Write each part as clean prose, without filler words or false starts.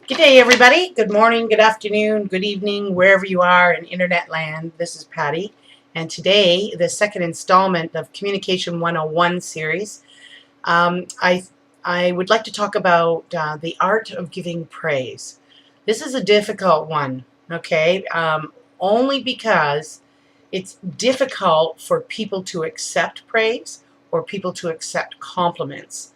Good day, everybody. Good morning, good afternoon, good evening, wherever you are in internet land. This is Patty, and today, the second installment of Communication 101 series, um, I, I would like to talk about the art of giving praise. This is a difficult one, okay? Only because it's difficult for people to accept praise or people to accept compliments.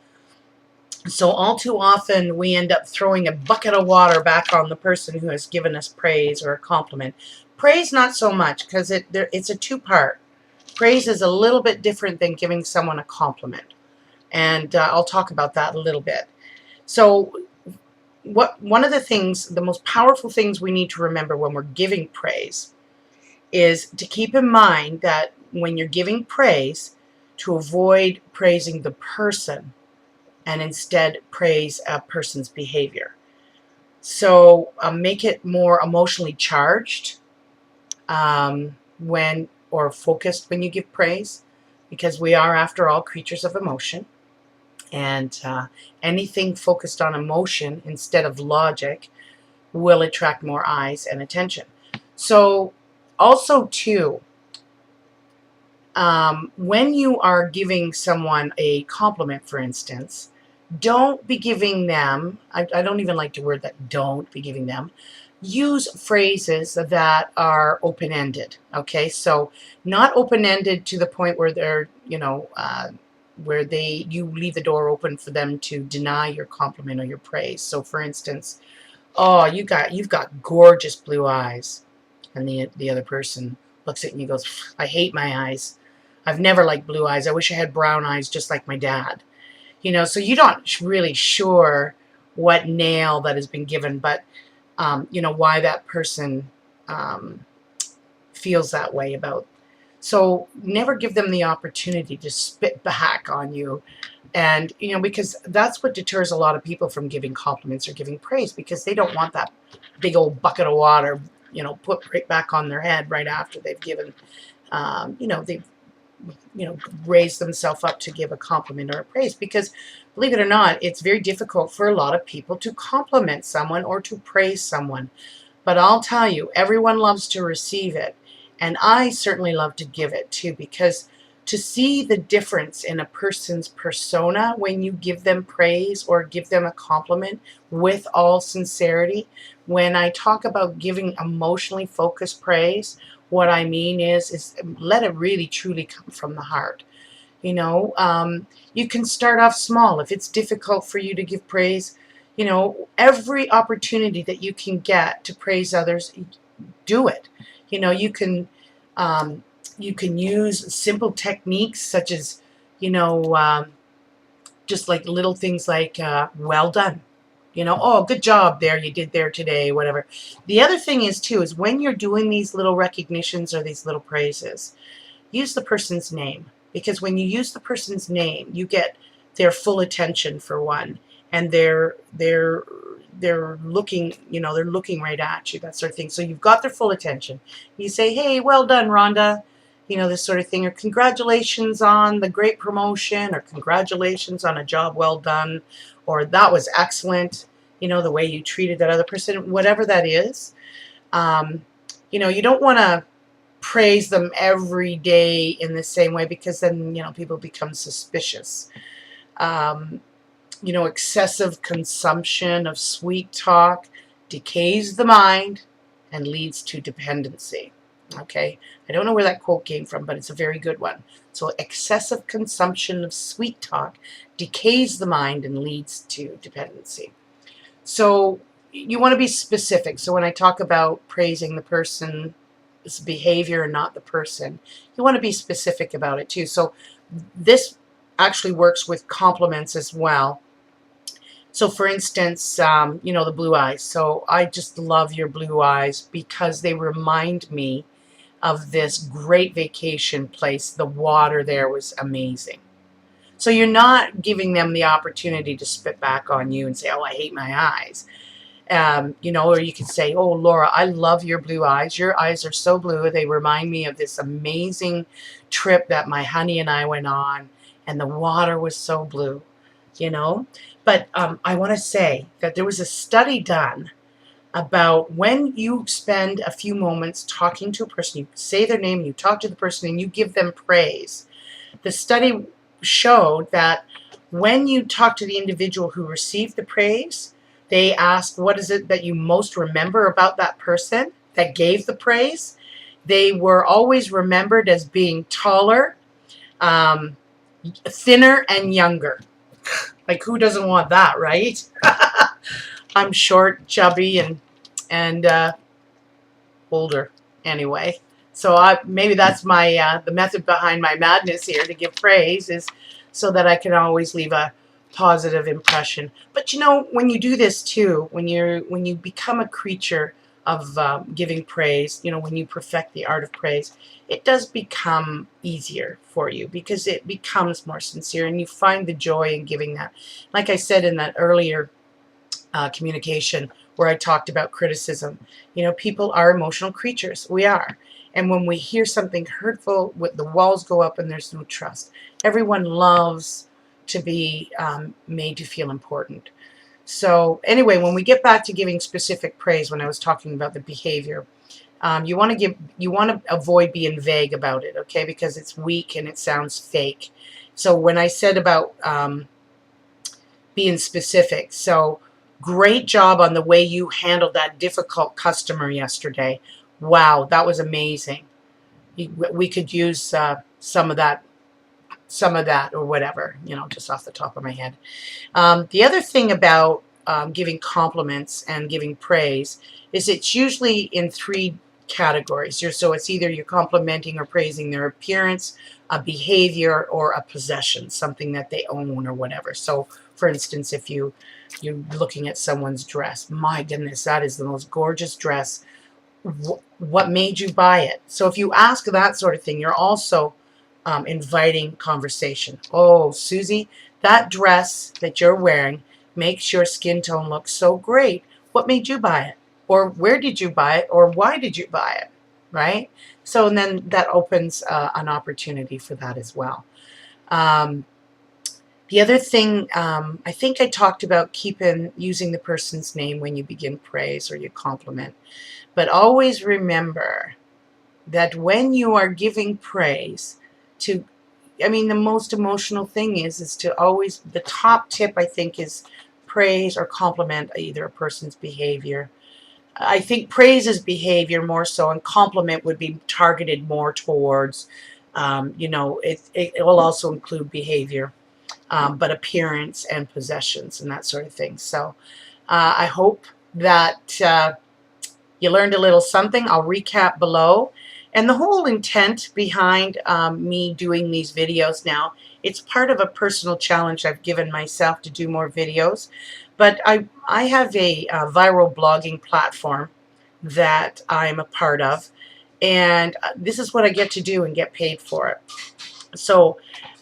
So all too often we end up throwing a bucket of water back on the person who has given us praise or a compliment. Praise not so much, because it's a two-part. Praise is a little bit different than giving someone a compliment. And I'll talk about that a little bit. So one of the most powerful things we need to remember when we're giving praise is to keep in mind that when you're giving praise, to avoid praising the person and instead praise a person's behavior. So make it more emotionally charged or focused when you give praise, because we are, after all, creatures of emotion. And anything focused on emotion instead of logic will attract more eyes and attention. So also, too, when you are giving someone a compliment, for instance, don't be giving them, I don't even like the word that, don't be giving them. Use phrases that are open-ended, okay? So not open-ended to the point where they're, where you leave the door open for them to deny your compliment or your praise. So for instance, oh, you've got gorgeous blue eyes. And the other person looks at you and goes, I hate my eyes. I've never liked blue eyes. I wish I had brown eyes just like my dad. So you're not really sure what nail that has been given, but, why that person feels that way about. So never give them the opportunity to spit back on you. And, because that's what deters a lot of people from giving compliments or giving praise, because they don't want that big old bucket of water, put right back on their head right after they've given, they've raise themselves up to give a compliment or a praise, because believe it or not, it's very difficult for a lot of people to compliment someone or to praise someone. But I'll tell you, everyone loves to receive it, and I certainly love to give it too, because to see the difference in a person's persona when you give them praise or give them a compliment with all sincerity. When I talk about giving emotionally focused praise, what I mean is let it really truly come from the heart. You can start off small. If it's difficult for you to give praise, every opportunity that you can get to praise others, do it. You can use simple techniques such as, just like little things like, well done. Oh, good job there, you did there today, whatever. The other thing is, too, is when you're doing these little recognitions or these little praises, use the person's name. Because when you use the person's name, you get their full attention, for one. And they're looking, they're looking right at you, that sort of thing. So you've got their full attention. You say, hey, well done, Rhonda. This sort of thing. Or congratulations on the great promotion, or congratulations on a job well done, or that was excellent, the way you treated that other person, whatever that is. You don't want to praise them every day in the same way, because then, people become suspicious. Excessive consumption of sweet talk decays the mind and leads to dependency. Okay, I don't know where that quote came from, but it's a very good one. So excessive consumption of sweet talk decays the mind and leads to dependency. So you want to be specific. So when I talk about praising the person's behavior and not the person, you want to be specific about it too. So this actually works with compliments as well. So for instance, the blue eyes. So I just love your blue eyes because they remind me of this great vacation place. The water there was amazing. So you're not giving them the opportunity to spit back on you and say, oh, I hate my eyes. Or you could say, oh, Laura, I love your blue eyes. Your eyes are so blue. They remind me of this amazing trip that my honey and I went on, and the water was so blue. you know. But I want to say that there was a study done about when you spend a few moments talking to a person, you say their name, you talk to the person, and you give them praise. The study showed that when you talk to the individual who received the praise, they asked, what is it that you most remember about that person that gave the praise? They were always remembered as being taller, um, thinner, and younger. Like, who doesn't want that, right? I'm short, chubby, and older anyway. So maybe that's my the method behind my madness here, to give praise, is so that I can always leave a positive impression. But you know, when you do this too, when you become a creature of giving praise, you know, when you perfect the art of praise, it does become easier for you because it becomes more sincere, and you find the joy in giving that. Like I said in that earlier communication where I talked about criticism. You know, people are emotional creatures. We are. And when we hear something hurtful, the walls go up and there's no trust. Everyone loves to be made to feel important. So anyway, when we get back to giving specific praise, when I was talking about the behavior, you want to avoid being vague about it, okay? Because it's weak and it sounds fake. So when I said about being specific, so great job on the way you handled that difficult customer yesterday. Wow, that was amazing. We could use some of that, or whatever, you know, just off the top of my head. The other thing about giving compliments and giving praise is it's usually in three categories. So it's either you're complimenting or praising their appearance, a behavior, or a possession, something that they own or whatever. So, for instance, if you're looking at someone's dress, my goodness, that is the most gorgeous dress. What made you buy it? So if you ask that sort of thing, you're also inviting conversation. Oh, Susie, that dress that you're wearing makes your skin tone look so great. What made you buy it? Or where did you buy it? Or why did you buy it? Right? So and then that opens an opportunity for that as well. The other thing, I think I talked about using the person's name when you begin praise or you compliment. But always remember that when you are giving praise to, I mean, the most emotional thing is to always, the top tip I think is praise or compliment either a person's behavior. I think praise is behavior more so, and compliment would be targeted more towards, you know, it will also include behavior, but appearance and possessions and that sort of thing. So I hope that you learned a little something. I'll recap below. And the whole intent behind me doing these videos now, it's part of a personal challenge I've given myself to do more videos. But I have a viral blogging platform that I'm a part of. And this is what I get to do and get paid for it. So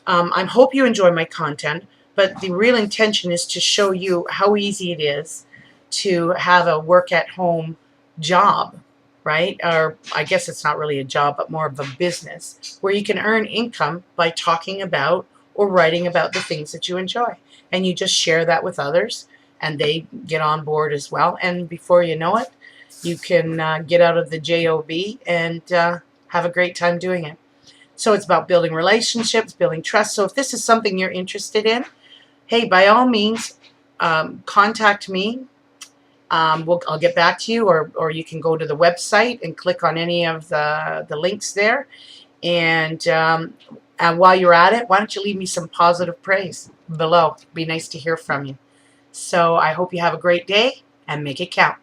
I hope you enjoy my content. But the real intention is to show you how easy it is to have a work-at-home job, right? Or I guess it's not really a job, but more of a business where you can earn income by talking about or writing about the things that you enjoy. And you just share that with others and they get on board as well. And before you know it, you can get out of the job and have a great time doing it. So it's about building relationships, building trust. So if this is something you're interested in, hey, by all means, contact me. I'll get back to you, or you can go to the website and click on any of the links there. And while you're at it, why don't you leave me some positive praise below? It'd be nice to hear from you. So I hope you have a great day and make it count.